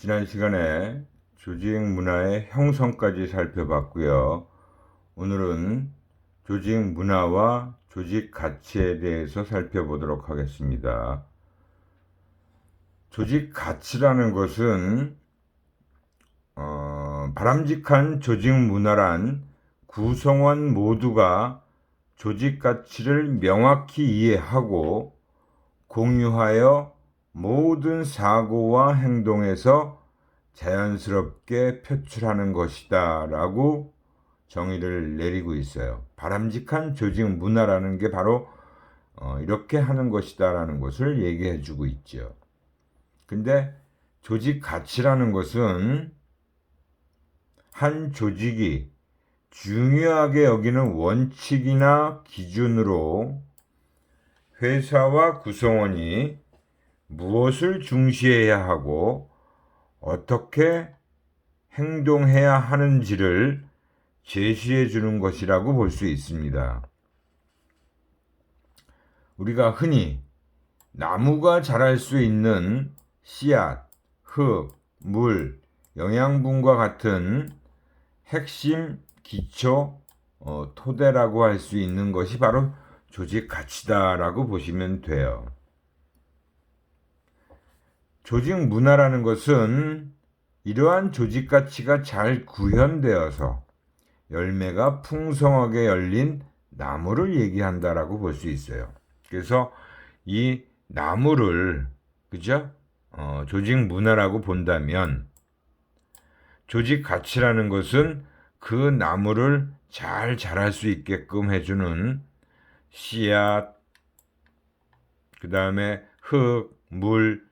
지난 시간에 조직 문화의 형성까지 살펴봤고요. 오늘은 조직 문화와 조직 가치에 대해서 살펴보도록 하겠습니다. 조직 가치라는 것은 바람직한 조직 문화란 구성원 모두가 조직 가치를 명확히 이해하고 공유하여 모든 사고와 행동에서 자연스럽게 표출하는 것이다 라고 정의를 내리고 있어요. 바람직한 조직 문화라는 게 바로 이렇게 하는 것이다 라는 것을 얘기해 주고 있죠. 근데 조직 가치라는 것은 한 조직이 중요하게 여기는 원칙이나 기준으로 회사와 구성원이 무엇을 중시해야 하고 어떻게 행동해야 하는지를 제시해 주는 것이라고 볼 수 있습니다. 우리가 흔히 나무가 자랄 수 있는 씨앗, 흙, 물, 영양분과 같은 핵심 기초 토대라고 할 수 있는 것이 바로 조직 가치다라고 보시면 돼요. 조직 문화라는 것은 이러한 조직 가치가 잘 구현되어서 열매가 풍성하게 열린 나무를 얘기한다라고 볼 수 있어요. 그래서 이 나무를 그죠? 조직 문화라고 본다면 조직 가치라는 것은 그 나무를 잘 자랄 수 있게끔 해주는 씨앗, 그 다음에 흙, 물,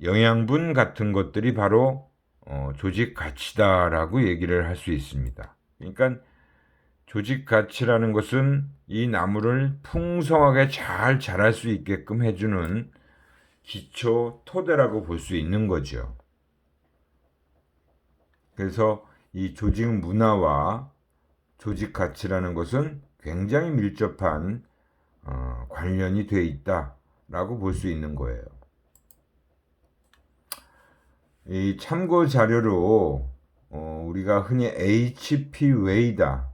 영양분 같은 것들이 바로 조직 가치다라고 얘기를 할 수 있습니다. 그러니까 조직 가치라는 것은 이 나무를 풍성하게 잘 자랄 수 있게끔 해주는 기초 토대라고 볼 수 있는 거죠. 그래서 이 조직 문화와 조직 가치라는 것은 굉장히 밀접한 관련이 되어 있다라고 볼 수 있는 거예요. 이 참고 자료로 우리가 흔히 HP 웨이다.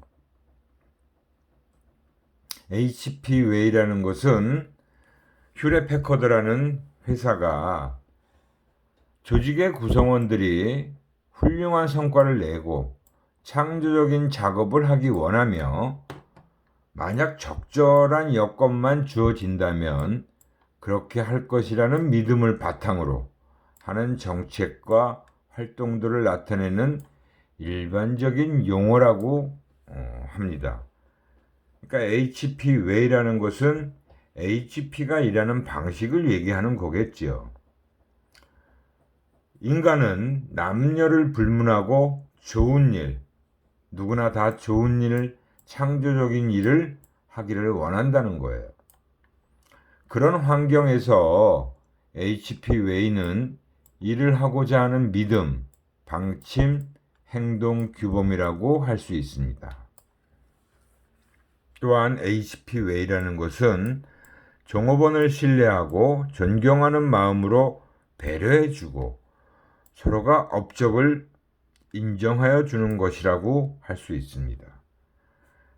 HP 웨이라는 것은 휴렛 패커드라는 회사가 조직의 구성원들이 훌륭한 성과를 내고 창조적인 작업을 하기 원하며 만약 적절한 여건만 주어진다면 그렇게 할 것이라는 믿음을 바탕으로 하는 정책과 활동들을 나타내는 일반적인 용어라고 합니다. 그러니까 HP 웨이라는 것은 HP가 일하는 방식을 얘기하는 거겠지요. 인간은 남녀를 불문하고 좋은 일, 누구나 다 좋은 일, 창조적인 일을 하기를 원한다는 거예요. 그런 환경에서 HP 웨이는 일을 하고자 하는 믿음, 방침, 행동 규범이라고 할 수 있습니다. 또한 HP 웨이라는 것은 종업원을 신뢰하고 존경하는 마음으로 배려해주고 서로가 업적을 인정하여 주는 것이라고 할 수 있습니다.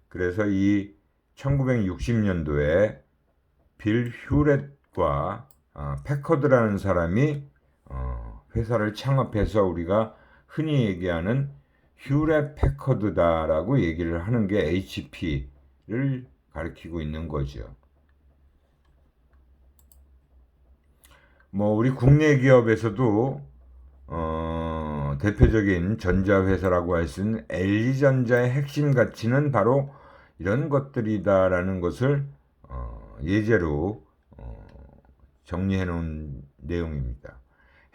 그래서 이 1960년도에 빌 휴렛과 패커드라는 사람이 회사를 창업해서 우리가 흔히 얘기하는 휴렛 패커드다라고 얘기를 하는 게 HP를 가리키고 있는 거죠. 우리 국내 기업에서도 대표적인 전자회사라고 할 수 있는 LG전자의 핵심 가치는 바로 이런 것들이다라는 것을 예제로 정리해 놓은 내용입니다.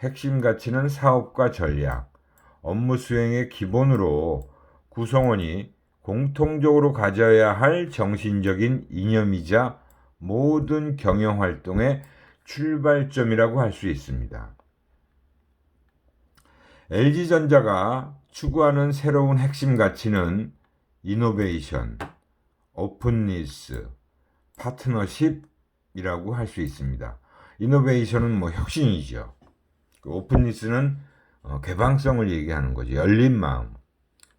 핵심 가치는 사업과 전략, 업무 수행의 기본으로 구성원이 공통적으로 가져야 할 정신적인 이념이자 모든 경영활동의 출발점이라고 할 수 있습니다. LG전자가 추구하는 새로운 핵심 가치는 이노베이션, 오픈니스, 파트너십이라고 할 수 있습니다. 이노베이션은 혁신이죠. 오픈니스는 개방성을 얘기하는 거죠. 열린 마음.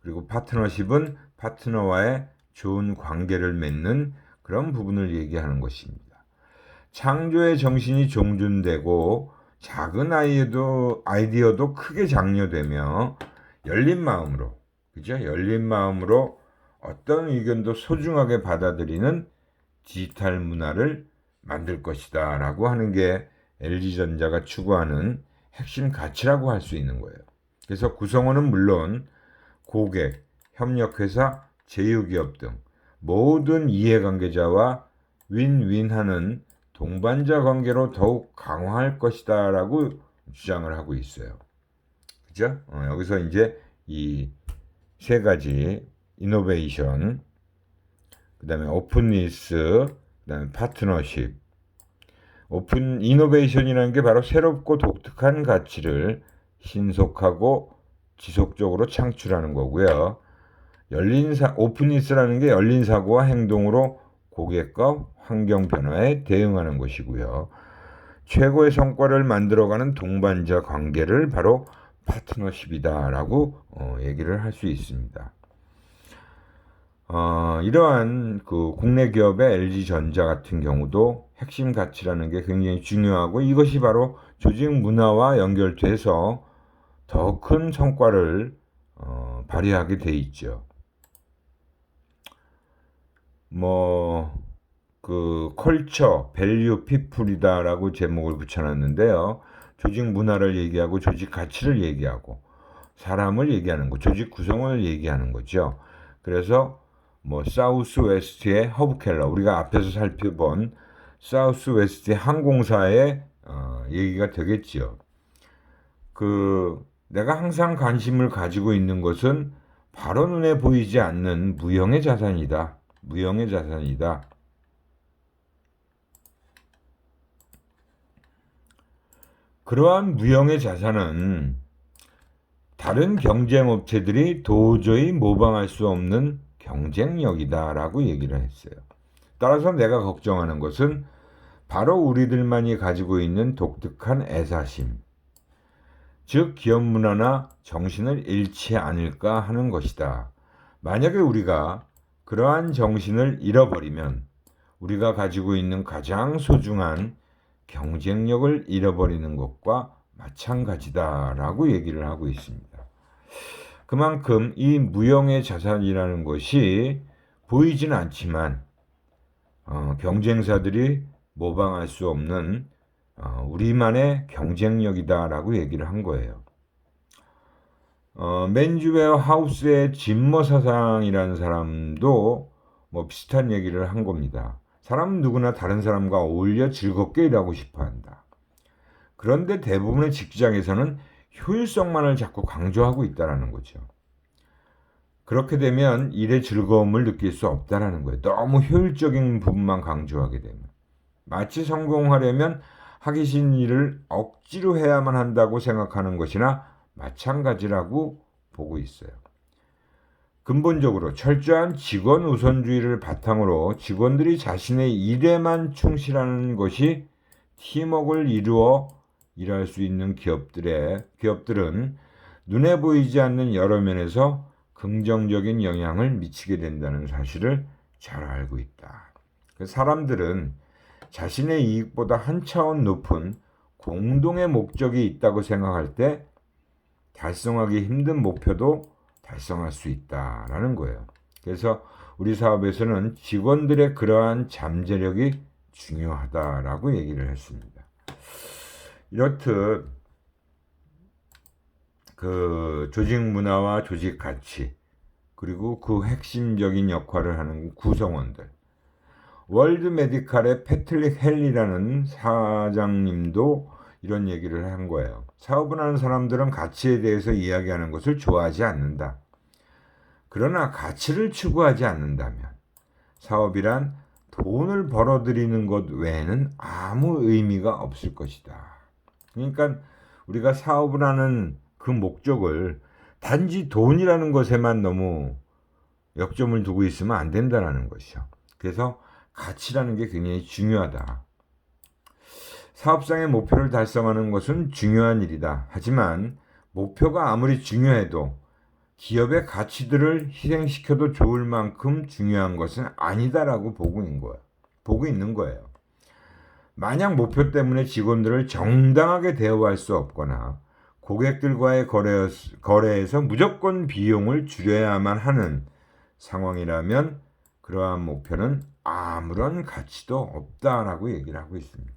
그리고 파트너십은 파트너와의 좋은 관계를 맺는 그런 부분을 얘기하는 것입니다. 창조의 정신이 종준되고 작은 아이디어도 크게 장려되며 열린 마음으로, 그죠? 열린 마음으로 어떤 의견도 소중하게 받아들이는 디지털 문화를 만들 것이다 라고 하는 게 LG전자가 추구하는 핵심 가치라고 할 수 있는 거예요. 그래서 구성원은 물론 고객, 협력회사, 제휴기업 등 모든 이해관계자와 윈윈하는 동반자 관계로 더욱 강화할 것이다 라고 주장을 하고 있어요. 그죠? 여기서 이제 이 세 가지 이노베이션, 그 다음에 오픈니스, 그 다음에 파트너십. 오픈 이노베이션이라는 게 바로 새롭고 독특한 가치를 신속하고 지속적으로 창출하는 거고요. 오픈니스라는 게 열린 사고와 행동으로 고객과 환경 변화에 대응하는 것이고요. 최고의 성과를 만들어가는 동반자 관계를 바로 파트너십이다라고 얘기를 할 수 있습니다. 이러한 그 국내 기업의 LG전자 같은 경우도 핵심 가치라는 게 굉장히 중요하고 이것이 바로 조직 문화와 연결돼서 더 큰 성과를 발휘하게 돼 있죠. 컬처, 밸류, 피플이다라고 제목을 붙여놨는데요. 조직 문화를 얘기하고 조직 가치를 얘기하고 사람을 얘기하는 거, 조직 구성원을 얘기하는 거죠. 그래서 사우스 웨스트의 허브켈러, 우리가 앞에서 살펴본 사우스 웨스트의 항공사의 얘기가 되겠지요. 내가 항상 관심을 가지고 있는 것은 바로 눈에 보이지 않는 무형의 자산이다. 무형의 자산이다. 그러한 무형의 자산은 다른 경쟁업체들이 도저히 모방할 수 없는 경쟁력이다라고 얘기를 했어요. 따라서 내가 걱정하는 것은 바로 우리들만이 가지고 있는 독특한 애사심, 즉 기업 문화나 정신을 잃지 않을까 하는 것이다. 만약에 우리가 그러한 정신을 잃어버리면 우리가 가지고 있는 가장 소중한 경쟁력을 잃어버리는 것과 마찬가지다라고 얘기를 하고 있습니다. 그만큼 이 무형의 자산이라는 것이 보이지는 않지만 경쟁사들이 모방할 수 없는 우리만의 경쟁력이다라고 얘기를 한 거예요. 맨즈웨어 하우스의 짐머 사상이라는 사람도 비슷한 얘기를 한 겁니다. 사람은 누구나 다른 사람과 어울려 즐겁게 일하고 싶어 한다. 그런데 대부분의 직장에서는 효율성만을 자꾸 강조하고 있다는 거죠. 그렇게 되면 일의 즐거움을 느낄 수 없다는 거예요. 너무 효율적인 부분만 강조하게 되면. 마치 성공하려면 하기 싫은 일을 억지로 해야만 한다고 생각하는 것이나 마찬가지라고 보고 있어요. 근본적으로 철저한 직원 우선주의를 바탕으로 직원들이 자신의 일에만 충실하는 것이 팀워크를 이루어 일할 수 있는 기업들은 눈에 보이지 않는 여러 면에서 긍정적인 영향을 미치게 된다는 사실을 잘 알고 있다. 사람들은 자신의 이익보다 한 차원 높은 공동의 목적이 있다고 생각할 때 달성하기 힘든 목표도 달성할 수 있다라는 거예요. 그래서 우리 사업에서는 직원들의 그러한 잠재력이 중요하다라고 얘기를 했습니다. 이렇듯 조직 문화와 조직 가치 그리고 그 핵심적인 역할을 하는 구성원들, 월드 메디칼의 패트릭 헬리라는 사장님도 이런 얘기를 한 거예요. 사업을 하는 사람들은 가치에 대해서 이야기하는 것을 좋아하지 않는다. 그러나 가치를 추구하지 않는다면 사업이란 돈을 벌어들이는 것 외에는 아무 의미가 없을 것이다. 그러니까 우리가 사업을 하는 그 목적을 단지 돈이라는 것에만 너무 역점을 두고 있으면 안 된다는 것이죠. 그래서 가치라는 게 굉장히 중요하다. 사업상의 목표를 달성하는 것은 중요한 일이다. 하지만 목표가 아무리 중요해도 기업의 가치들을 희생시켜도 좋을 만큼 중요한 것은 아니다라고 보고 있는 거예요. 만약 목표 때문에 직원들을 정당하게 대우할 수 없거나 고객들과의 거래에서 무조건 비용을 줄여야만 하는 상황이라면 그러한 목표는 아무런 가치도 없다라고 얘기를 하고 있습니다.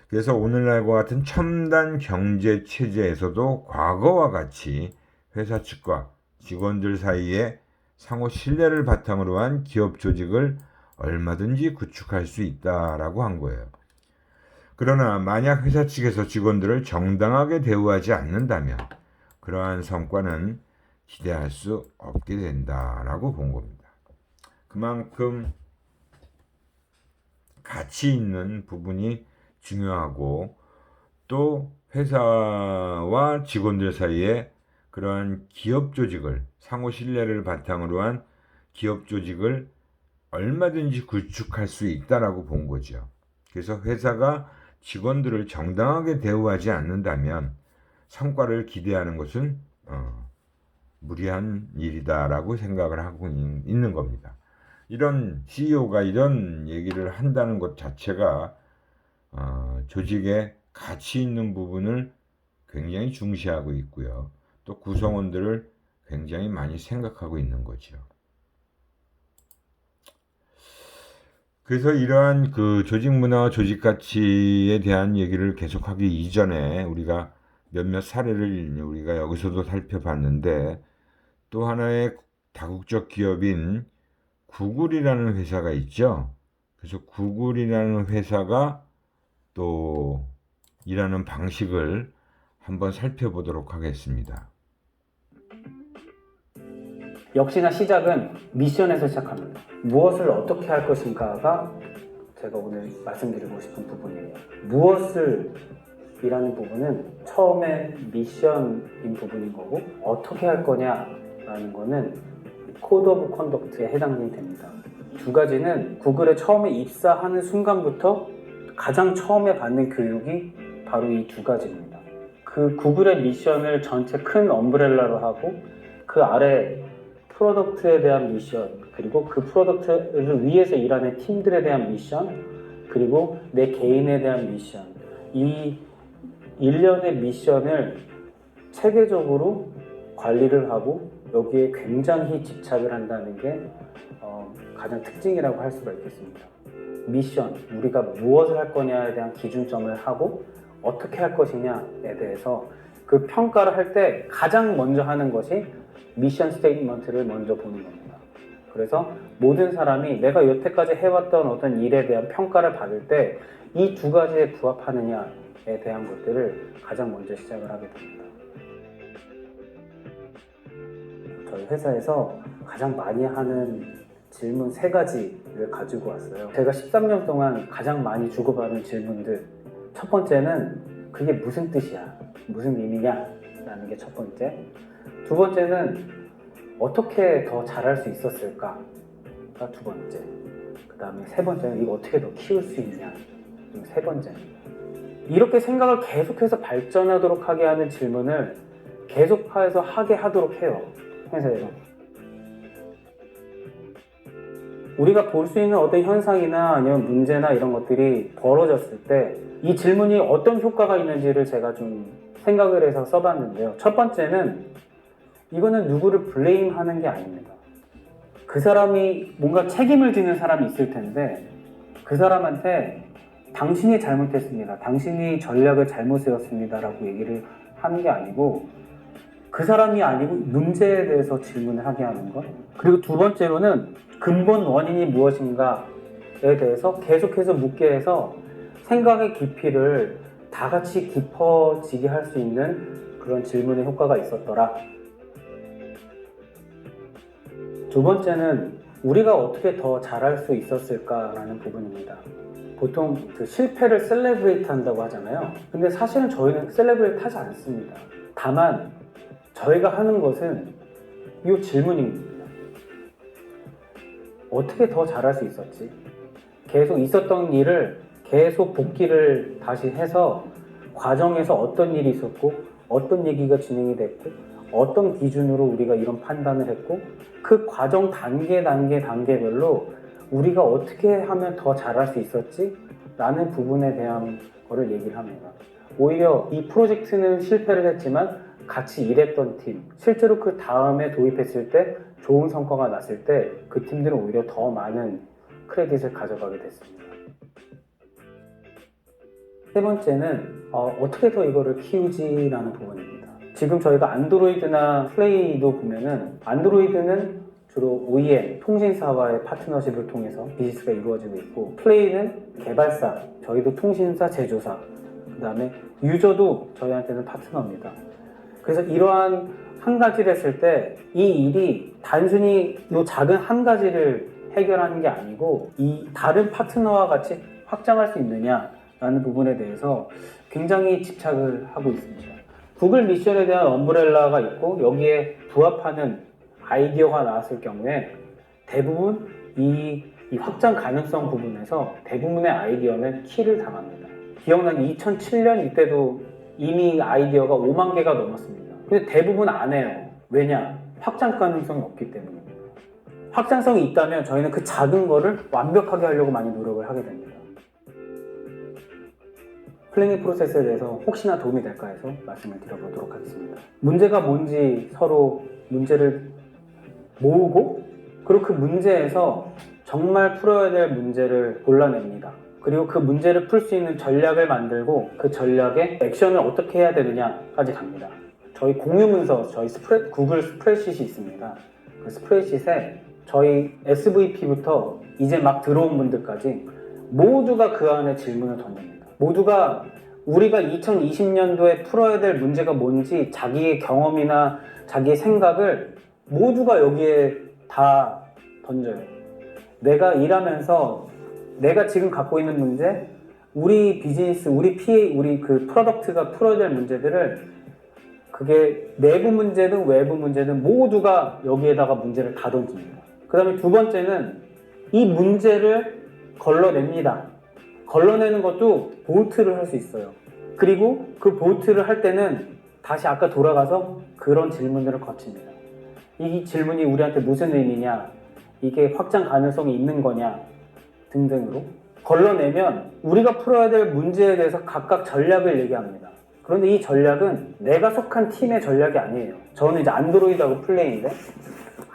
그래서 오늘날과 같은 첨단 경제 체제에서도 과거와 같이 회사 측과 직원들 사이에 상호 신뢰를 바탕으로 한 기업 조직을 얼마든지 구축할 수 있다라고 한 거예요. 그러나 만약 회사 측에서 직원들을 정당하게 대우하지 않는다면 그러한 성과는 기대할 수 없게 된다라고 본 겁니다. 그만큼 가치 있는 부분이 중요하고 또 회사와 직원들 사이에 그러한 기업 조직을 상호 신뢰를 바탕으로 한 기업 조직을 얼마든지 구축할 수 있다라고 본 거죠. 그래서 회사가 직원들을 정당하게 대우하지 않는다면 성과를 기대하는 것은 무리한 일이다라고 생각을 하고 있는 겁니다. 이런 CEO가 이런 얘기를 한다는 것 자체가 조직의 가치 있는 부분을 굉장히 중시하고 있고요. 또 구성원들을 굉장히 많이 생각하고 있는 거죠. 그래서 이러한 그 조직 문화와 조직 가치에 대한 얘기를 계속하기 이전에 우리가 몇몇 사례를 우리가 여기서도 살펴봤는데 또 하나의 다국적 기업인 구글이라는 회사가 있죠. 그래서 구글이라는 회사가 또 일하는 방식을 한번 살펴보도록 하겠습니다. 역시나 시작은 미션에서 시작합니다. 무엇을 어떻게 할 것인가가 제가 오늘 말씀드리고 싶은 부분이에요. 무엇을 이라는 부분은 처음에 미션인 부분인 거고 어떻게 할 거냐라는 거는 코드 오브 컨덕트에 해당이 됩니다. 두 가지는 구글에 처음에 입사하는 순간부터 가장 처음에 받는 교육이 바로 이 두 가지입니다. 그 구글의 미션을 전체 큰 엄브렐라로 하고 그 아래 프로덕트에 대한 미션, 그리고 그 프로덕트를 위해서 일하는 팀들에 대한 미션, 그리고 내 개인에 대한 미션, 이 일련의 미션을 체계적으로 관리를 하고 여기에 굉장히 집착을 한다는 게 가장 특징이라고 할 수가 있겠습니다. 미션, 우리가 무엇을 할 거냐에 대한 기준점을 하고 어떻게 할 것이냐에 대해서 그 평가를 할 때 가장 먼저 하는 것이 미션 스테이트먼트를 먼저 보는 겁니다. 그래서 모든 사람이 내가 여태까지 해왔던 어떤 일에 대한 평가를 받을 때 이 두 가지에 부합하느냐에 대한 것들을 가장 먼저 시작을 하게 됩니다. 저희 회사에서 가장 많이 하는 질문 3가지를 가지고 왔어요. 제가 13년 동안 가장 많이 주고받은 질문들, 첫 번째는 그게 무슨 뜻이야? 무슨 의미냐? 라는 게 첫 번째. 두 번째는 어떻게 더 잘할 수 있었을까가 두 번째. 그 다음에 세 번째는 이거 어떻게 더 키울 수 있냐? 세 번째입니다. 이렇게 생각을 계속해서 발전하도록 하게 하는 질문을 계속해서 하게 하도록 해요. 회사에서. 우리가 볼 수 있는 어떤 현상이나 아니면 문제나 이런 것들이 벌어졌을 때 이 질문이 어떤 효과가 있는지를 제가 좀 생각을 해서 써봤는데요. 첫 번째는 이거는 누구를 블레임하는 게 아닙니다. 그 사람이 뭔가 책임을 지는 사람이 있을 텐데 그 사람한테 당신이 잘못했습니다. 당신이 전략을 잘못 세웠습니다. 라고 얘기를 하는 게 아니고 그 사람이 아니고 문제에 대해서 질문을 하게 하는 것. 그리고 두 번째로는 근본 원인이 무엇인가에 대해서 계속해서 묻게 해서 생각의 깊이를 다 같이 깊어지게 할 수 있는 그런 질문의 효과가 있었더라. 두 번째는 우리가 어떻게 더 잘할 수 있었을까라는 부분입니다. 보통 그 실패를 셀레브레이트 한다고 하잖아요. 근데 사실은 저희는 셀레브레이트 하지 않습니다. 다만 저희가 하는 것은 이 질문입니다. 어떻게 더 잘할 수 있었지? 계속 있었던 일을 계속 복기를 다시 해서 과정에서 어떤 일이 있었고 어떤 얘기가 진행이 됐고 어떤 기준으로 우리가 이런 판단을 했고 그 과정 단계별로 우리가 어떻게 하면 더 잘할 수 있었지? 라는 부분에 대한 거를 얘기를 합니다. 오히려 이 프로젝트는 실패를 했지만 같이 일했던 팀, 실제로 그 다음에 도입했을 때 좋은 성과가 났을 때 그 팀들은 오히려 더 많은 크레딧을 가져가게 됐습니다. 세 번째는 어떻게 더 이거를 키우지라는 부분입니다. 지금 저희가 안드로이드나 플레이도 보면은 안드로이드는 주로 OEM, 통신사와의 파트너십을 통해서 비즈니스가 이루어지고 있고 플레이는 개발사, 저희도 통신사, 제조사, 그 다음에 유저도 저희한테는 파트너입니다. 그래서 이러한 한 가지를 했을 때 이 일이 단순히 이 작은 한 가지를 해결하는 게 아니고 이 다른 파트너와 같이 확장할 수 있느냐라는 부분에 대해서 굉장히 집착을 하고 있습니다. 구글 미션에 대한 엄브렐라가 있고 여기에 부합하는 아이디어가 나왔을 경우에 대부분 이 확장 가능성 부분에서 대부분의 아이디어는 킬을 당합니다. 기억나는 2007년 이때도 이미 아이디어가 5만 개가 넘었습니다. 근데 대부분 안 해요. 왜냐? 확장 가능성이 없기 때문입니다. 확장성이 있다면 저희는 그 작은 거를 완벽하게 하려고 많이 노력을 하게 됩니다. 플래닝 프로세스에 대해서 혹시나 도움이 될까 해서 말씀을 드려보도록 하겠습니다. 문제가 뭔지 서로 문제를 모으고 그리고 그 문제에서 정말 풀어야 될 문제를 골라냅니다. 그리고 그 문제를 풀 수 있는 전략을 만들고 그 전략의 액션을 어떻게 해야 되느냐까지 갑니다. 저희 공유 문서, 저희 구글 스프레드시트이 있습니다. 그 스프레드시트에 저희 SVP부터 이제 막 들어온 분들까지 모두가 그 안에 질문을 던집니다. 모두가 우리가 2020년도에 풀어야 될 문제가 뭔지 자기의 경험이나 자기의 생각을 모두가 여기에 다 던져요. 내가 일하면서 내가 지금 갖고 있는 문제, 우리 비즈니스, 우리 PA, 우리 그 프로덕트가 풀어야 될 문제들을 그게 내부 문제든 외부 문제든 모두가 여기에다가 문제를 다 던집니다. 그 다음에 두 번째는 이 문제를 걸러냅니다. 걸러내는 것도 볼트를 할 수 있어요. 그리고 그 볼트를 할 때는 다시 아까 돌아가서 그런 질문들을 거칩니다. 이 질문이 우리한테 무슨 의미냐, 이게 확장 가능성이 있는 거냐 등등으로 걸러내면 우리가 풀어야 될 문제에 대해서 각각 전략을 얘기합니다. 그런데 이 전략은 내가 속한 팀의 전략이 아니에요. 저는 이제 안드로이드하고 플레이인데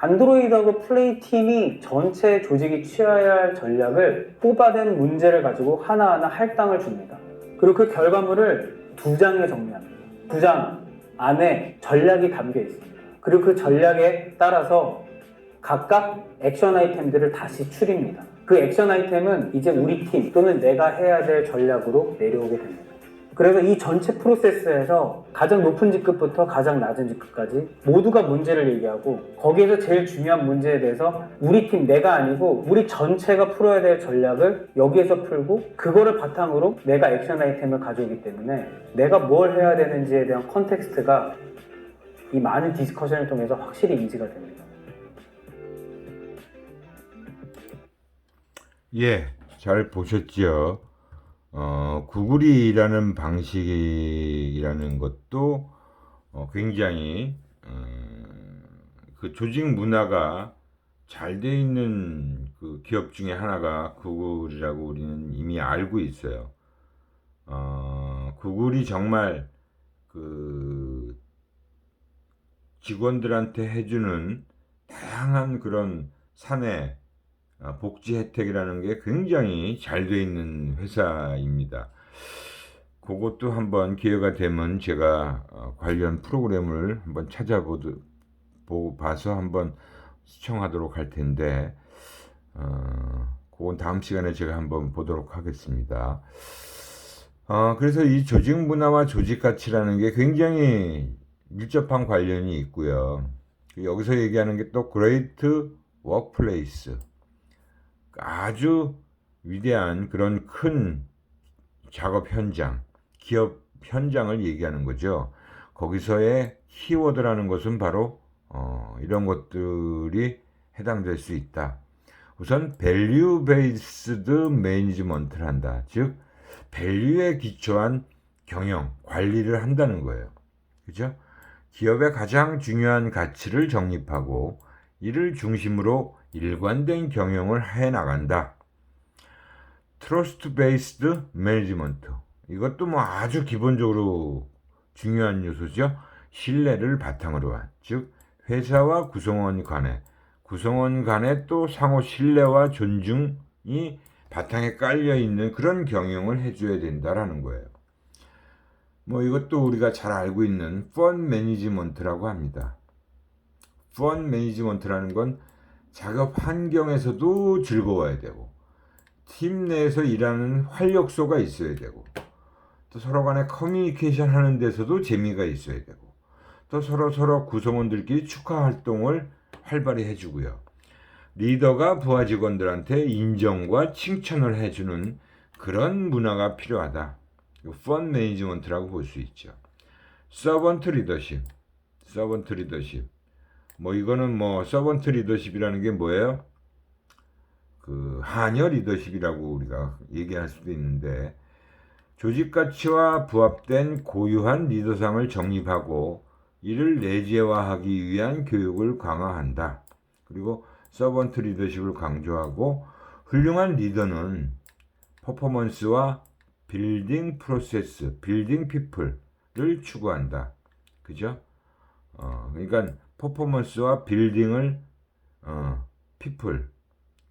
안드로이드하고 플레이 팀이 전체 조직이 취해야 할 전략을 뽑아낸 문제를 가지고 하나하나 할당을 줍니다. 그리고 그 결과물을 2장에 정리합니다. 2장 안에 전략이 담겨 있습니다. 그리고 그 전략에 따라서 각각 액션 아이템들을 다시 추립니다. 그 액션 아이템은 이제 우리 팀 또는 내가 해야 될 전략으로 내려오게 됩니다. 그래서 이 전체 프로세스에서 가장 높은 직급부터 가장 낮은 직급까지 모두가 문제를 얘기하고 거기에서 제일 중요한 문제에 대해서 우리 팀, 내가 아니고 우리 전체가 풀어야 될 전략을 여기에서 풀고 그거를 바탕으로 내가 액션 아이템을 가져오기 때문에 내가 뭘 해야 되는지에 대한 컨텍스트가 이 많은 디스커션을 통해서 확실히 인지가 됩니다. 예, 잘 보셨지요? 구글이 일하는 방식이라는 것도 굉장히 그 조직 문화가 잘 돼 있는 그 기업 중에 하나가 구글이라고 우리는 이미 알고 있어요. 구글이 정말 그 직원들한테 해주는 다양한 그런 사내 복지 혜택이라는 게 굉장히 잘 돼 있는 회사입니다. 그것도 한번 기회가 되면 제가 관련 프로그램을 한번 봐서 한번 시청하도록 할 텐데 그건 다음 시간에 제가 한번 보도록 하겠습니다. 그래서 이 조직 문화와 조직 가치라는 게 굉장히 밀접한 관련이 있고요. 여기서 얘기하는 게 또 그레이트 워크플레이스, 아주 위대한 그런 큰 작업 현장, 기업 현장을 얘기하는 거죠. 거기서의 키워드라는 것은 바로 이런 것들이 해당될 수 있다. 우선 밸류 베이스드 매니지먼트를 한다. 즉 밸류에 기초한 경영, 관리를 한다는 거예요. 그죠? 기업의 가장 중요한 가치를 정립하고 이를 중심으로 일관된 경영을 해 나간다. 트러스트 베이스드 매니지먼트. 이것도 뭐 아주 기본적으로 중요한 요소죠. 신뢰를 바탕으로 한, 즉 회사와 구성원 간에 또 상호 신뢰와 존중이 바탕에 깔려 있는 그런 경영을 해줘야 된다라는 거예요. 뭐 이것도 우리가 잘 알고 있는 펀 매니지먼트라고 합니다. 펀 매니지먼트라는 건 작업 환경에서도 즐거워야 되고 팀 내에서 일하는 활력소가 있어야 되고 또 서로 간에 커뮤니케이션 하는 데서도 재미가 있어야 되고 또 서로 구성원들끼리 축하 활동을 활발히 해주고요. 리더가 부하 직원들한테 인정과 칭찬을 해주는 그런 문화가 필요하다. 펀 매니지먼트라고 볼 수 있죠. 서번트 리더십. 뭐 이거는 뭐 서번트 리더십이라는 게 뭐예요? 그 하녀 리더십이라고 우리가 얘기할 수도 있는데 조직 가치와 부합된 고유한 리더상을 정립하고 이를 내재화하기 위한 교육을 강화한다. 그리고 서번트 리더십을 강조하고 훌륭한 리더는 퍼포먼스와 빌딩 프로세스, 빌딩 피플을 추구한다. 그죠? 그러니까 퍼포먼스와 빌딩을 피플,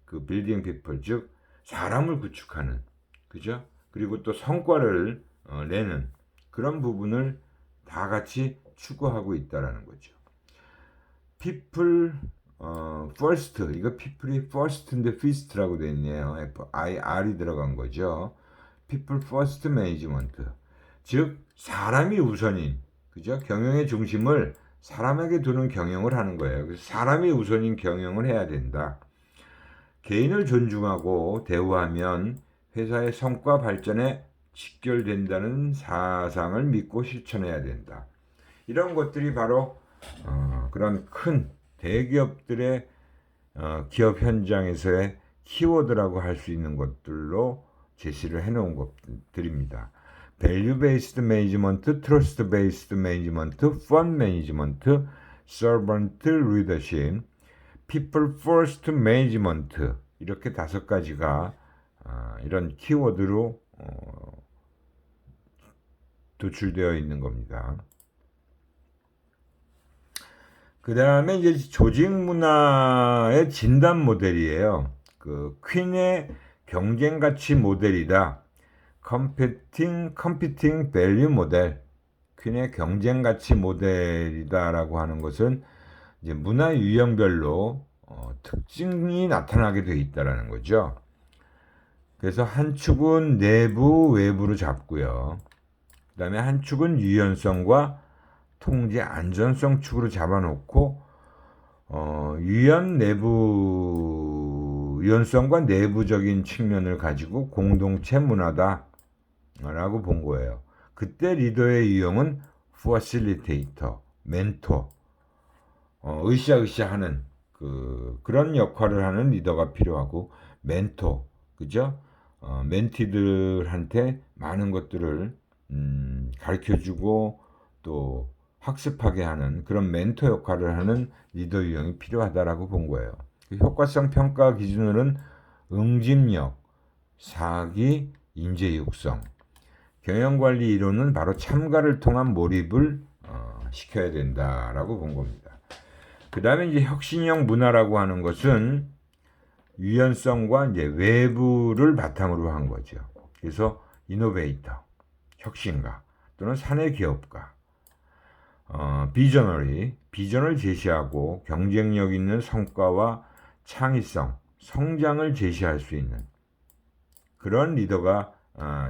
그 빌딩 피플, 즉 사람을 구축하는, 그죠? 그리고 또 성과를 내는 그런 부분을 다 같이 추구하고 있다라는 거죠. people first, 이거 people이 first인데 feast라고 되어 있네요. R이 들어간 거죠. people first management, 즉 사람이 우선인, 그죠? 경영의 중심을 사람에게 두는 경영을 하는 거예요. 그래서 사람이 우선인 경영을 해야 된다. 개인을 존중하고 대우하면 회사의 성과 발전에 직결된다는 사상을 믿고 실천해야 된다. 이런 것들이 바로 그런 큰 대기업들의 기업 현장에서의 키워드라고 할 수 있는 것들로 제시를 해놓은 것들입니다. Value Based Management, Trust Based Management, Fun Management, Servant Leadership, People First Management, 이렇게 5가지가 이런 키워드로 도출되어 있는 겁니다. 그 다음에 이제 조직 문화의 진단 모델이에요. 그 퀸의 경쟁 가치 모델이다. Competing Value 모델. 퀸의 경쟁 가치 모델이다라고 하는 것은 이제 문화 유형별로 특징이 나타나게 되어 있다라는 거죠. 그래서 한 축은 내부, 외부로 잡고요. 그 다음에 한 축은 유연성과 통제, 안전성 축으로 잡아놓고 유연성과 내부적인 측면을 가지고 공동체 문화다라고 본 거예요. 그때 리더의 유형은 facilitator, 멘토, 으쌰으쌰하는 그런 역할을 하는 리더가 필요하고 멘토, 그죠? 멘티들한테 많은 것들을 가르쳐주고 또 학습하게 하는 그런 멘토 역할을 하는 리더 유형이 필요하다라고 본 거예요. 효과성 평가 기준으로는 응집력, 사기, 인재 육성, 경영관리 이론은 바로 참가를 통한 몰입을 시켜야 된다라고 본 겁니다. 그 다음에 이제 혁신형 문화라고 하는 것은 유연성과 이제 외부를 바탕으로 한 거죠. 그래서 이노베이터, 혁신가 또는 사내 기업가, 비전을 제시하고 경쟁력 있는 성과와 창의성, 성장을 제시할 수 있는 그런 리더가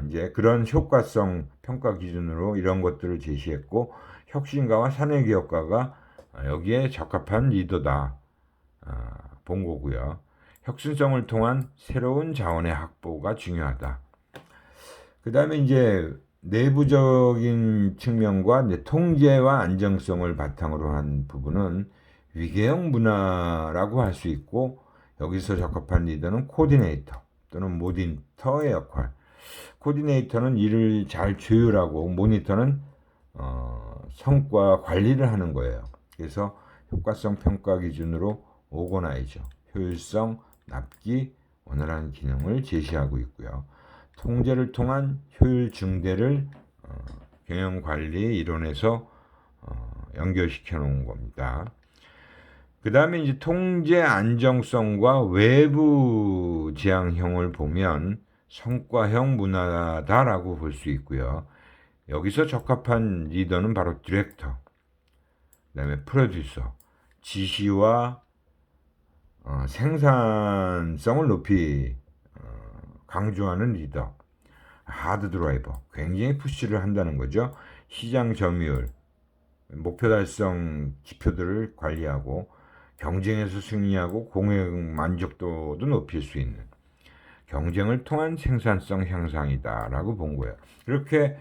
이제 그런 효과성 평가 기준으로 이런 것들을 제시했고 혁신가와 사내 기업가가 여기에 적합한 리더다 본 거고요. 혁신성을 통한 새로운 자원의 확보가 중요하다. 그 다음에 이제 내부적인 측면과 이제 통제와 안정성을 바탕으로 한 부분은 위계형 문화라고 할 수 있고 여기서 적합한 리더는 코디네이터 또는 모니터의 역할. 코디네이터는 일을 잘 조율하고 모니터는 성과 관리를 하는 거예요. 그래서 효과성 평가 기준으로 오거나이저, 효율성, 납기, 원활한 기능을 제시하고 있고요. 통제를 통한 효율 증대를 경영 관리 이론에서 연결시켜 놓은 겁니다. 그 다음에 이제 통제 안정성과 외부 지향형을 보면 성과형 문화다라고 볼 수 있고요. 여기서 적합한 리더는 바로 디렉터, 그 다음에 프로듀서, 지시와 생산성을 높이 강조하는 리더, 하드 드라이버, 굉장히 푸시를 한다는 거죠. 시장 점유율, 목표 달성 지표들을 관리하고 경쟁에서 승리하고 고객 만족도도 높일 수 있는 경쟁을 통한 생산성 향상이다라고 본 거예요. 이렇게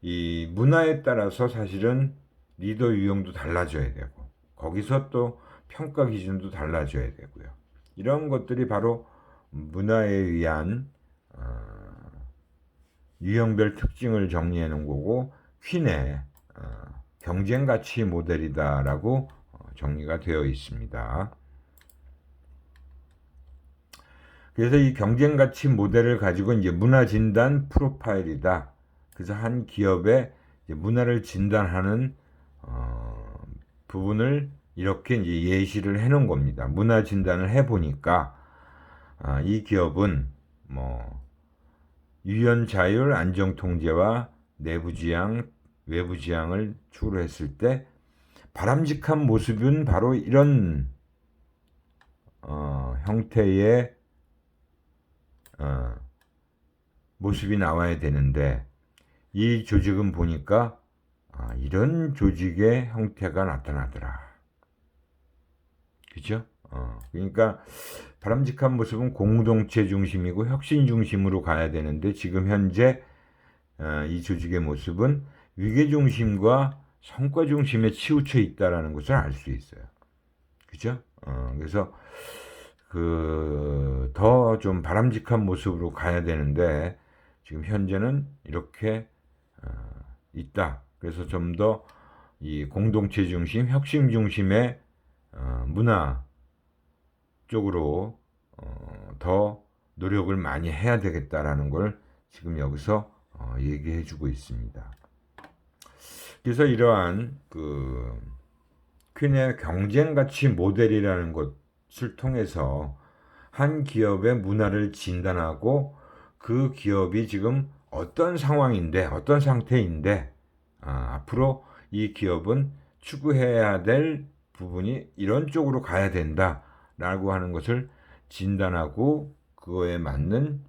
이 문화에 따라서 사실은 리더 유형도 달라져야 되고 거기서 또 평가 기준도 달라져야 되고요. 이런 것들이 바로 문화에 의한 유형별 특징을 정리해 놓은 거고 퀸의 경쟁 가치 모델이다라고 정리가 되어 있습니다. 그래서 이 경쟁 가치 모델을 가지고 이제 문화 진단 프로파일이다. 그래서 한 기업의 문화를 진단하는 부분을 이렇게 이제 예시를 해 놓은 겁니다. 문화 진단을 해 보니까 이 기업은 뭐 유연 자율 안정 통제와 내부 지향, 외부 지향을 추구를 했을 때 바람직한 모습은 바로 이런 형태의 모습이 나와야 되는데 이 조직은 보니까 이런 조직의 형태가 나타나더라. 그죠? 그러니까 바람직한 모습은 공동체 중심이고 혁신 중심으로 가야 되는데 지금 현재 이 조직의 모습은 위계 중심과 성과 중심에 치우쳐 있다라는 것을 알 수 있어요. 그죠? 그래서 더 좀 바람직한 모습으로 가야 되는데 지금 현재는 이렇게 있다. 그래서 좀 더 이 공동체 중심, 혁신 중심의 문화 쪽으로 더 노력을 많이 해야 되겠다라는 걸 지금 여기서 얘기해 주고 있습니다. 그래서 이러한 퀸의 경쟁 가치 모델이라는 것을 통해서 한 기업의 문화를 진단하고 그 기업이 지금 어떤 상황인데 어떤 상태인데 앞으로 이 기업은 추구해야 될 부분이 이런 쪽으로 가야 된다라고 하는 것을 진단하고 그거에 맞는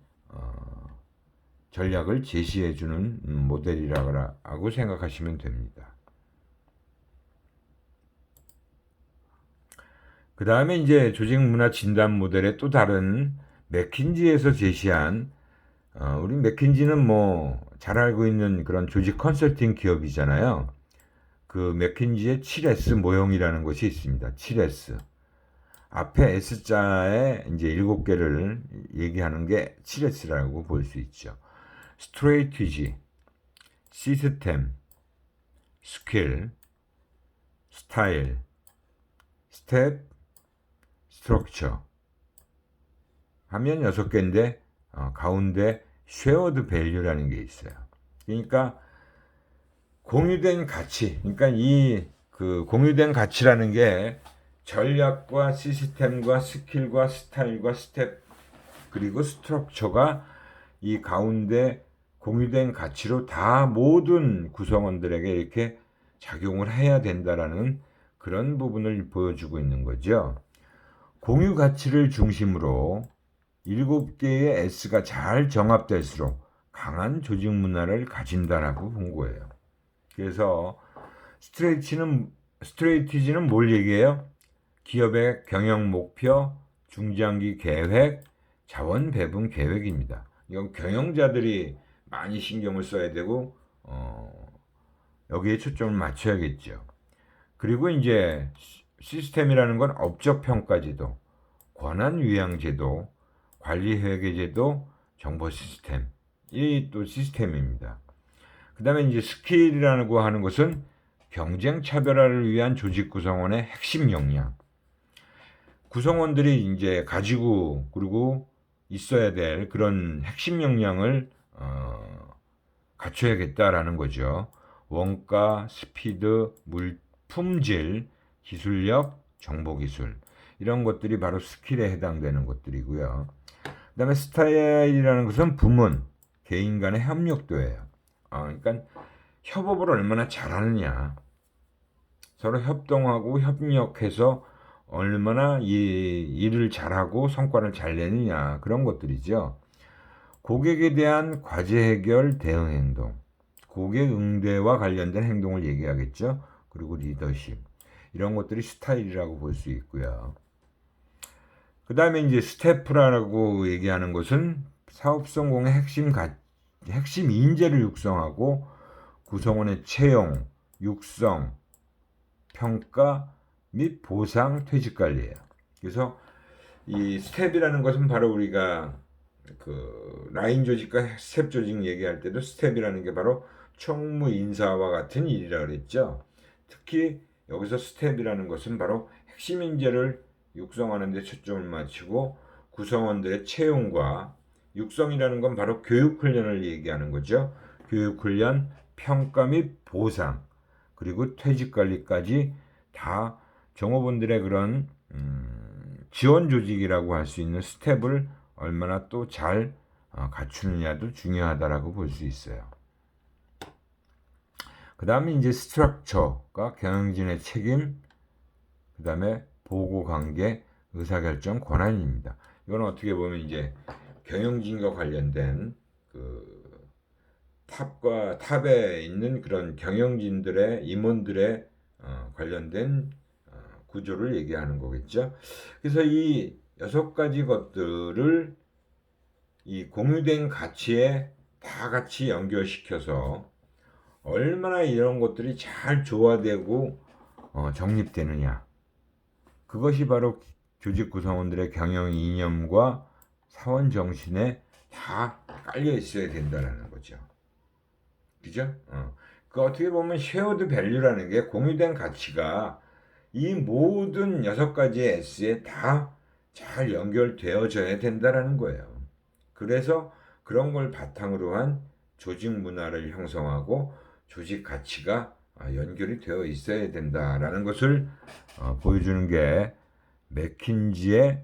전략을 제시해주는 모델이라고 생각하시면 됩니다. 그 다음에 이제 조직문화 진단 모델의 또 다른 맥킨지에서 제시한 우리 맥킨지는 뭐 잘 알고 있는 그런 조직 컨설팅 기업이잖아요. 그 맥킨지의 7S 모형이라는 것이 있습니다. 7S. 앞에 S자에 이제 7개를 얘기하는 게 7S라고 볼 수 있죠. 스트레이티지, 시스템, 스킬, 스타일, 스텝, 스트럭처 하면 6개인데 가운데 쉐어드 밸류라는 게 있어요. 그러니까 공유된 가치, 그러니까 이 공유된 가치라는 게 전략과 시스템과 스킬과 스타일과 스텝 그리고 스트럭처가 이 가운데 공유된 가치로 다 모든 구성원들에게 이렇게 작용을 해야 된다라는 그런 부분을 보여주고 있는 거죠. 공유 가치를 중심으로 7개의 S가 잘 정합될수록 강한 조직 문화를 가진다라고 본 거예요. 그래서 스트레이티지는 뭘 얘기해요? 기업의 경영 목표, 중장기 계획, 자원 배분 계획입니다. 이건 경영자들이 많이 신경을 써야 되고 여기에 초점을 맞춰야겠죠. 그리고 이제 시스템이라는 건 업적 평가제도, 권한 위양 제도, 관리 회계 제도, 정보 시스템 이 또 시스템입니다. 그 다음에 이제 스킬이라고 하는 것은 경쟁 차별화를 위한 조직 구성원의 핵심 역량. 구성원들이 이제 가지고 그리고 있어야 될 그런 핵심 역량을 갖춰야겠다라는 거죠. 원가, 스피드, 품질, 기술력, 정보기술 이런 것들이 바로 스킬에 해당되는 것들이고요. 그 다음에 스타일이라는 것은 부문, 개인 간의 협력도예요. 그러니까 협업을 얼마나 잘하느냐, 서로 협동하고 협력해서 얼마나 이 일을 잘하고 성과를 잘 내느냐, 그런 것들이죠. 고객에 대한 과제 해결, 대응 행동, 고객 응대와 관련된 행동을 얘기하겠죠. 그리고 리더십, 이런 것들이 스타일이라고 볼 수 있고요. 그 다음에 이제 스태프라고 얘기하는 것은 사업 성공의 핵심 인재를 육성하고 구성원의 채용, 육성, 평가 및 보상, 퇴직 관리예요. 그래서 이 스텝이라는 것은 바로 우리가 그 라인 조직과 스텝 조직 얘기할 때도 스텝이라는 게 바로 총무 인사와 같은 일이라 그랬죠. 특히 여기서 스텝이라는 것은 바로 핵심 인재를 육성하는 데 초점을 맞추고 구성원들의 채용과 육성이라는 건 바로 교육 훈련을 얘기하는 거죠. 교육 훈련, 평가 및 보상, 그리고 퇴직 관리까지 다 종업원들의 그런 지원 조직이라고 할 수 있는 스텝을 얼마나 또 잘 갖추느냐도 중요하다라고 볼 수 있어요. 그 다음에 이제 스트럭처가 경영진의 책임, 그 다음에 보고 관계, 의사결정 권한입니다. 이건 어떻게 보면 이제 경영진과 관련된 그 탑에 있는 그런 경영진들의 임원들의 관련된 구조를 얘기하는 거겠죠. 그래서 이 6가지 것들을 이 공유된 가치에 다 같이 연결시켜서 얼마나 이런 것들이 잘 조화되고 정립되느냐, 그것이 바로 조직 구성원들의 경영 이념과 사원 정신에 다 깔려 있어야 된다는 거죠. 그죠? 그 어떻게 보면 쉐어드 밸류라는 게 공유된 가치가 이 모든 6가지의 S에 다 잘 연결되어져야 된다는 거예요. 그래서 그런 걸 바탕으로 한 조직 문화를 형성하고 조직 가치가 연결이 되어 있어야 된다라는 것을 보여주는 게 맥킨지의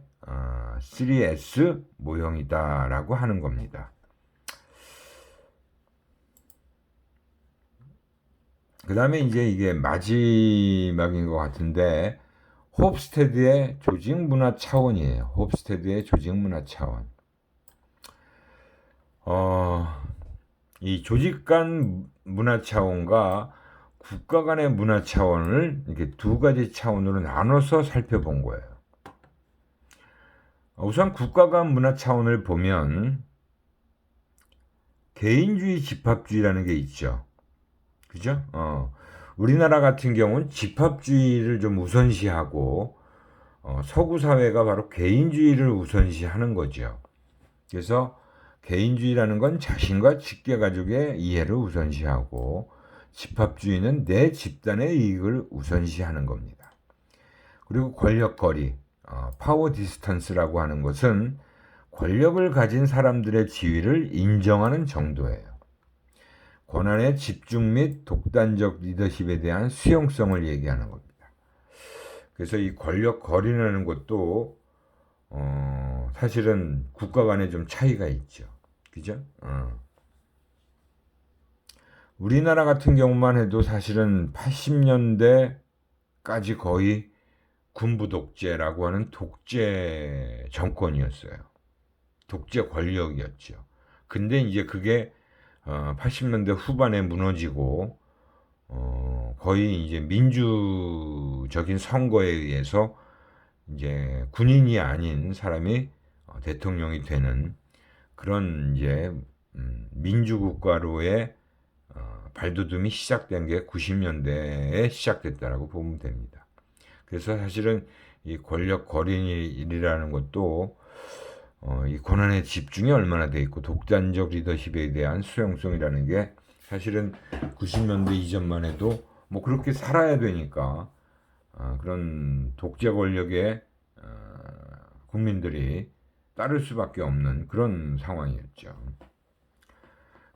3S 모형이다라고 하는 겁니다. 그 다음에 이제 이게 마지막인 것 같은데, 홉스테드의 조직 문화 차원이에요. 홉스테드의 조직 문화 차원. 이 조직 간 문화 차원과 국가 간의 문화 차원을 이렇게 2가지 차원으로 나눠서 살펴본 거예요. 우선 국가 간 문화 차원을 보면 개인주의 집합주의라는 게 있죠. 그죠? 우리나라 같은 경우는 집합주의를 좀 우선시하고 서구 사회가 바로 개인주의를 우선시하는 거죠. 그래서 개인주의라는 건 자신과 직계 가족의 이해를 우선시하고 집합주의는 내 집단의 이익을 우선시하는 겁니다. 그리고 권력거리, 파워 디스턴스라고 하는 것은 권력을 가진 사람들의 지위를 인정하는 정도예요. 권한의 집중 및 독단적 리더십에 대한 수용성을 얘기하는 겁니다. 그래서 이 권력 거리라는 것도 사실은 국가 간에 좀 차이가 있죠. 그죠? 우리나라 같은 경우만 해도 사실은 80년대까지 거의 군부 독재라고 하는 독재 정권이었어요. 독재 권력이었죠. 근데 이제 그게 80년대 후반에 무너지고 거의 이제 민주적인 선거에 의해서 이제 군인이 아닌 사람이 대통령이 되는 그런 이제 민주국가로의 발돋움이 시작된 게 90년대에 시작됐다라고 보면 됩니다. 그래서 사실은 이 권력 거린이라는 것도 이 권한의 집중이 얼마나 돼 있고 독단적 리더십에 대한 수용성이라는 게 사실은 90년대 이전만 해도 뭐 그렇게 살아야 되니까 그런 독재 권력에 국민들이 따를 수밖에 없는 그런 상황이었죠.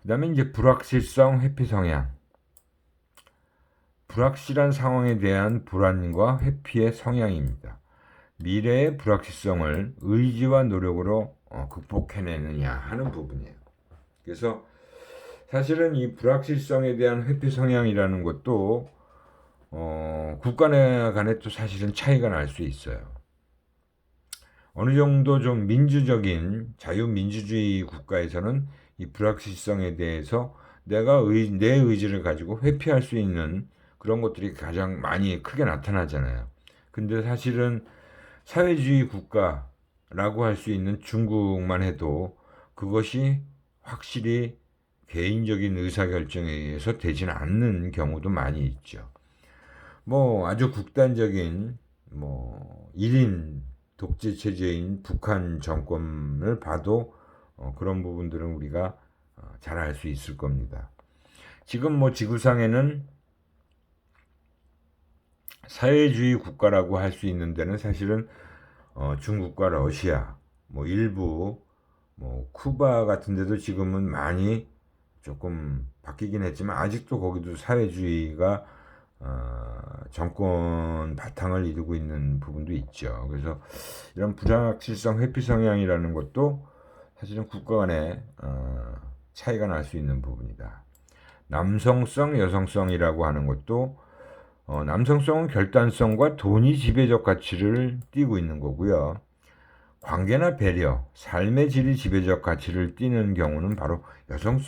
그 다음에 이제 불확실성, 회피 성향. 불확실한 상황에 대한 불안과 회피의 성향입니다. 미래의 불확실성을 의지와 노력으로 극복해내느냐 하는 부분이에요. 그래서 사실은 이 불확실성에 대한 회피 성향이라는 것도 국가 간에 또 사실은 차이가 날 수 있어요. 어느 정도 좀 민주적인 자유민주주의 국가에서는 이 불확실성에 대해서 내가 내 의지를 가지고 회피할 수 있는 그런 것들이 가장 많이 크게 나타나잖아요. 근데 사실은 사회주의 국가라고 할 수 있는 중국만 해도 그것이 확실히 개인적인 의사결정에 의해서 되지는 않는 경우도 많이 있죠. 뭐 아주 극단적인 뭐 1인 독재 체제인 북한 정권을 봐도 그런 부분들은 우리가 잘 알 수 있을 겁니다. 지금 뭐 지구상에는 사회주의 국가라고 할 수 있는 데는 사실은 중국과 러시아, 뭐 일부 뭐 쿠바 같은 데도 지금은 많이 조금 바뀌긴 했지만 아직도 거기도 사회주의가 정권 바탕을 이루고 있는 부분도 있죠. 그래서 이런 불확실성 회피 성향이라는 것도 사실은 국가 간에 차이가 날 수 있는 부분이다. 남성성, 여성성이라고 하는 것도 남성성은 결단성과 돈이 지배적 가치를 띠고 있는 거고요. 관계나 배려, 삶의 질이 지배적 가치를 띠는 경우는 바로 여성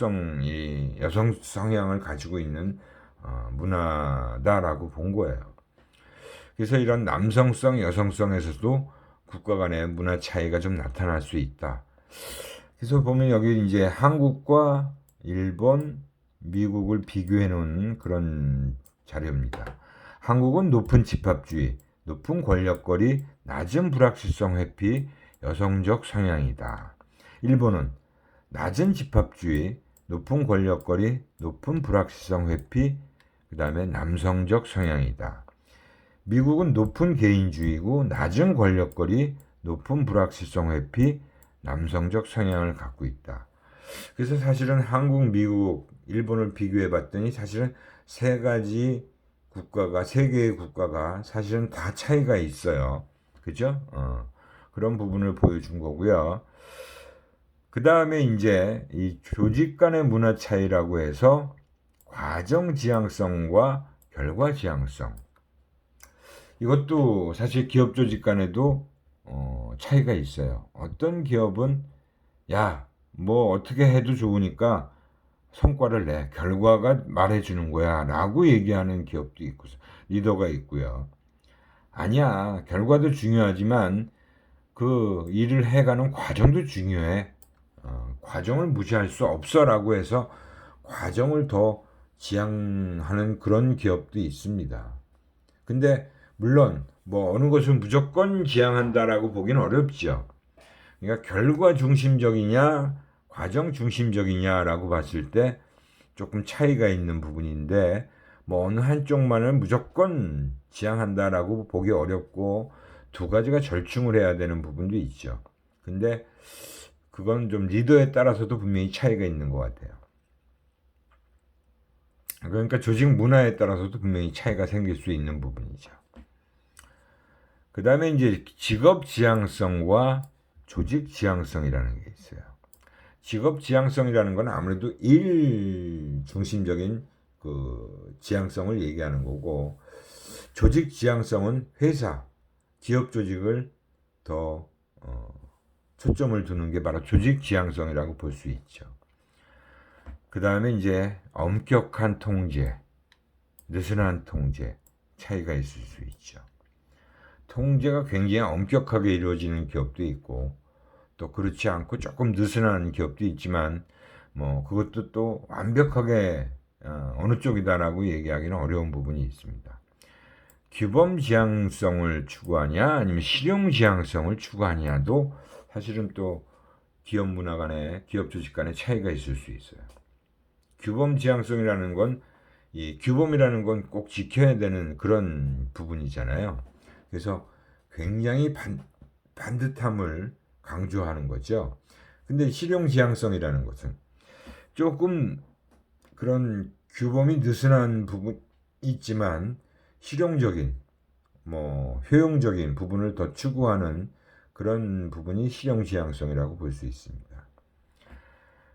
성향을 가지고 있는 문화다라고 본 거예요. 그래서 이런 남성성, 여성성에서도 국가 간의 문화 차이가 좀 나타날 수 있다. 그래서 보면 여기 이제 한국과 일본, 미국을 비교해 놓은 그런 자료입니다. 한국은 높은 집합주의, 높은 권력거리, 낮은 불확실성 회피, 여성적 성향이다. 일본은 낮은 집합주의, 높은 권력거리, 높은 불확실성 회피, 그 다음에 남성적 성향이다. 미국은 높은 개인주의고 낮은 권력거리, 높은 불확실성 회피, 남성적 성향을 갖고 있다. 그래서 사실은 한국, 미국, 일본을 비교해 봤더니 사실은 세 개의 국가가 사실은 다 차이가 있어요. 그죠? 그런 부분을 보여준 거고요. 그 다음에 이제 이 조직 간의 문화 차이라고 해서 과정 지향성과 결과 지향성. 이것도 사실 기업 조직 간에도 차이가 있어요. 어떤 기업은 뭐 어떻게 해도 좋으니까 성과를 내, 결과가 말해주는 거야 라고 얘기하는 기업도 있고 리더가 있고요. 아니야, 결과도 중요하지만 그 일을 해가는 과정도 중요해. 과정을 무시할 수 없어 라고 해서 과정을 더 지향하는 그런 기업도 있습니다. 근데 물론 뭐 어느 것을 무조건 지향한다라고 보기는 어렵죠. 그러니까 결과 중심적이냐 과정 중심적이냐라고 봤을 때 조금 차이가 있는 부분인데 뭐 어느 한쪽만을 무조건 지향한다라고 보기 어렵고 두 가지가 절충을 해야 되는 부분도 있죠. 근데 그건 좀 리더에 따라서도 분명히 차이가 있는 것 같아요. 그러니까 조직 문화에 따라서도 분명히 차이가 생길 수 있는 부분이죠. 그 다음에 이제 직업 지향성과 조직 지향성이라는 게 있어요. 직업 지향성이라는 건 아무래도 일 중심적인 그 지향성을 얘기하는 거고, 조직 지향성은 회사, 기업 조직을 더 초점을 두는 게 바로 조직 지향성이라고 볼 수 있죠. 그 다음에 이제 엄격한 통제, 느슨한 통제, 차이가 있을 수 있죠. 통제가 굉장히 엄격하게 이루어지는 기업도 있고 또 그렇지 않고 조금 느슨한 기업도 있지만 뭐 그것도 또 완벽하게 어느 쪽이다라고 얘기하기는 어려운 부분이 있습니다. 규범 지향성을 추구하냐 아니면 실용 지향성을 추구하냐도 사실은 또 기업 문화 간에 기업 조직 간에 차이가 있을 수 있어요. 규범 지향성이라는 건 이 규범이라는 건 꼭 지켜야 되는 그런 부분이잖아요. 그래서 굉장히 반듯함을 강조하는 거죠. 근데 실용지향성이라는 것은 조금 그런 규범이 느슨한 부분이 있지만 실용적인 효용적인 부분을 더 추구하는 그런 부분이 실용지향성이라고 볼 수 있습니다.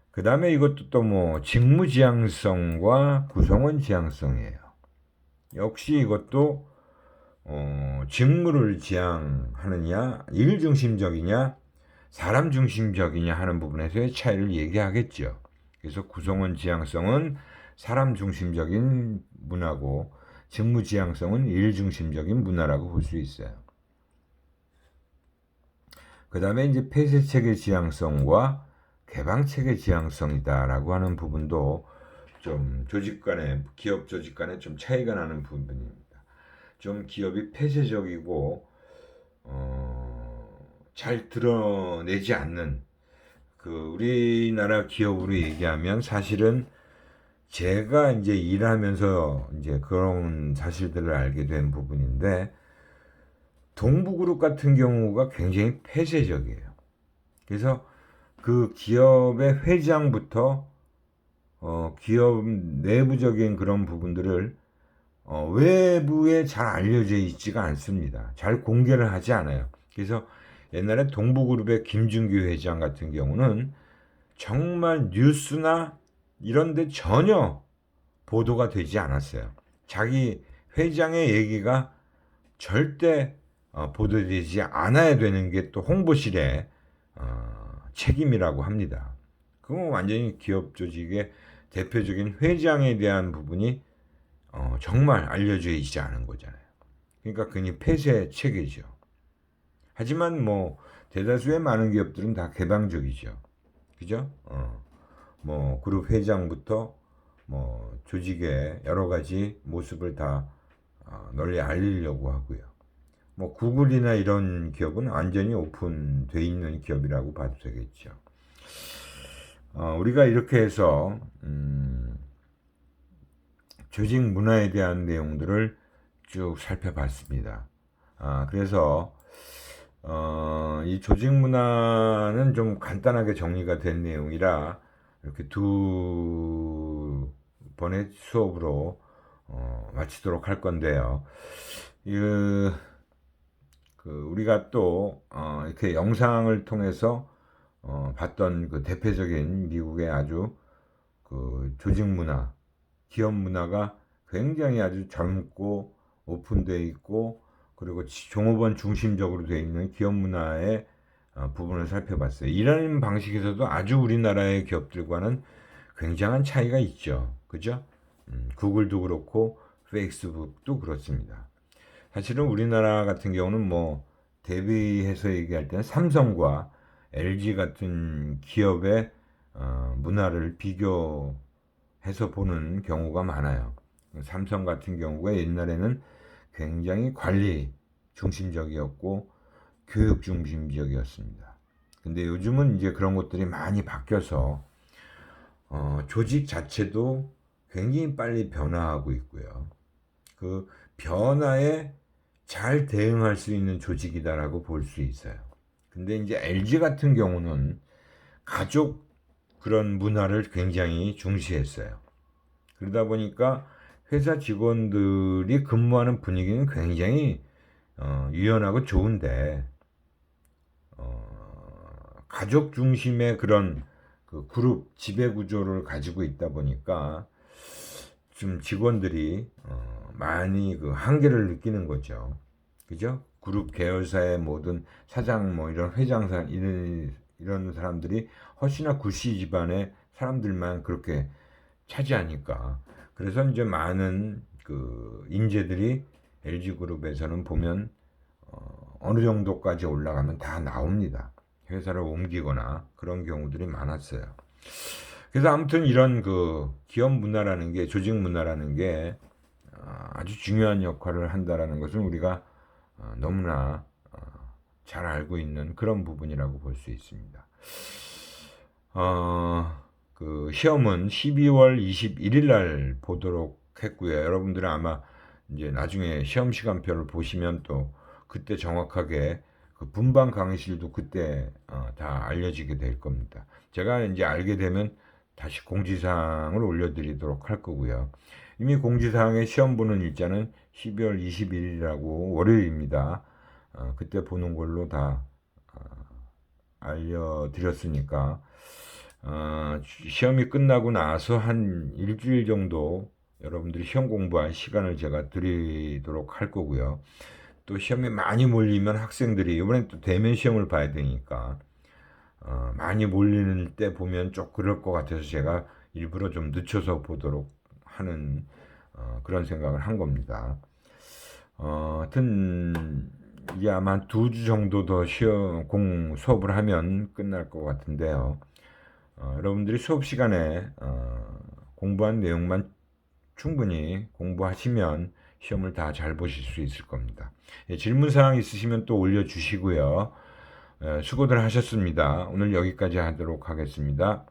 그 다음에 이것도 또 직무지향성과 구성원 지향성이에요. 역시 이것도 직무를 지향하느냐, 일 중심적이냐, 사람 중심적이냐 하는 부분에서의 차이를 얘기하겠죠. 그래서 구성원 지향성은 사람 중심적인 문화고 직무 지향성은 일 중심적인 문화라고 볼 수 있어요. 그 다음에 이제 폐쇄 체계 지향성과 개방 체계 지향성이다라고 하는 부분도 좀 기업 조직 간에 좀 차이가 나는 부분입니다. 좀 기업이 폐쇄적이고 잘 드러내지 않는 우리나라 기업으로 얘기하면 사실은 제가 이제 일하면서 이제 그런 사실들을 알게 된 부분인데 동부그룹 같은 경우가 굉장히 폐쇄적이에요. 그래서 그 기업의 회장부터 기업 내부적인 그런 부분들을 외부에 잘 알려져 있지가 않습니다. 잘 공개를 하지 않아요. 그래서 옛날에 동부그룹의 김준규 회장 같은 경우는 정말 뉴스나 이런 데 전혀 보도가 되지 않았어요. 자기 회장의 얘기가 절대 보도되지 않아야 되는 게 또 홍보실의 책임이라고 합니다. 그건 완전히 기업 조직의 대표적인 회장에 대한 부분이 정말 알려져 있지 않은 거잖아요. 그러니까 그게 폐쇄 체계죠. 하지만 대다수의 많은 기업들은 다 개방적이죠. 그죠? 그룹 회장부터 조직의 여러 가지 모습을 다 널리 알리려고 하고요. 구글이나 이런 기업은 완전히 오픈돼 있는 기업이라고 봐도 되겠죠. 우리가 이렇게 해서 조직 문화에 대한 내용들을 쭉 살펴봤습니다. 그래서 이 조직 문화는 좀 간단하게 정리가 된 내용이라 이렇게 두 번의 수업으로 마치도록 할 건데요. 우리가 또 이렇게 영상을 통해서 봤던 그 대표적인 미국의 아주 그 조직 문화, 기업 문화가 굉장히 아주 젊고 오픈되어 있고 그리고 종업원 중심적으로 되어 있는 기업 문화의 부분을 살펴봤어요. 이런 방식에서도 아주 우리나라의 기업들과는 굉장한 차이가 있죠. 그죠? 구글도 그렇고 페이스북도 그렇습니다. 사실은 우리나라 같은 경우는 대비해서 얘기할 때는 삼성과 LG 같은 기업의 문화를 비교해서 보는 경우가 많아요. 삼성 같은 경우가 옛날에는 굉장히 관리 중심적이었고 교육 중심적이었습니다. 근데 요즘은 이제 그런 것들이 많이 바뀌어서 조직 자체도 굉장히 빨리 변화하고 있고요. 그 변화에 잘 대응할 수 있는 조직이다라고 볼 수 있어요. 근데 이제 LG 같은 경우는 가족 그런 문화를 굉장히 중시했어요. 그러다 보니까 회사 직원들이 근무하는 분위기는 굉장히 유연하고 좋은데 가족 중심의 그런 그 그룹 지배 구조를 가지고 있다 보니까 좀 직원들이 많이 그 한계를 느끼는 거죠. 그죠? 그룹 계열사의 모든 사장 이런 회장사 이런 사람들이 훨씬나 구시 집안의 사람들만 그렇게 차지하니까 그래서 이제 많은 그 인재들이 LG그룹에서는 보면 어느 정도까지 올라가면 다 나옵니다. 회사를 옮기거나 그런 경우들이 많았어요. 그래서 아무튼 이런 그 기업 문화라는 게 조직 문화라는 게 아주 중요한 역할을 한다라는 것은 우리가 너무나 잘 알고 있는 그런 부분이라고 볼 수 있습니다. 그 시험은 12월 21일 날 보도록 했고요. 여러분들은 아마 이제 나중에 시험 시간표를 보시면 또 그때 정확하게 그 분반 강의실도 그때 다 알려지게 될 겁니다. 제가 이제 알게 되면 다시 공지사항을 올려드리도록 할 거고요. 이미 공지사항에 시험 보는 일자는 12월 21일이라고 월요일입니다. 그때 보는 걸로 다 알려드렸으니까 시험이 끝나고 나서 한 일주일 정도 여러분들이 시험 공부할 시간을 제가 드리도록 할 거고요. 또 시험에 많이 몰리면 학생들이 이번엔 또 대면 시험을 봐야 되니까 많이 몰리는 때 보면 좀 그럴 것 같아서 제가 일부러 좀 늦춰서 보도록 하는 그런 생각을 한 겁니다. 하여튼 이게 아마 2주 정도 더 수업을 하면 끝날 것 같은데요. 여러분들이 수업 시간에 공부한 내용만 충분히 공부하시면 시험을 다 잘 보실 수 있을 겁니다. 예, 질문사항 있으시면 또 올려주시고요. 수고들 하셨습니다. 오늘 여기까지 하도록 하겠습니다.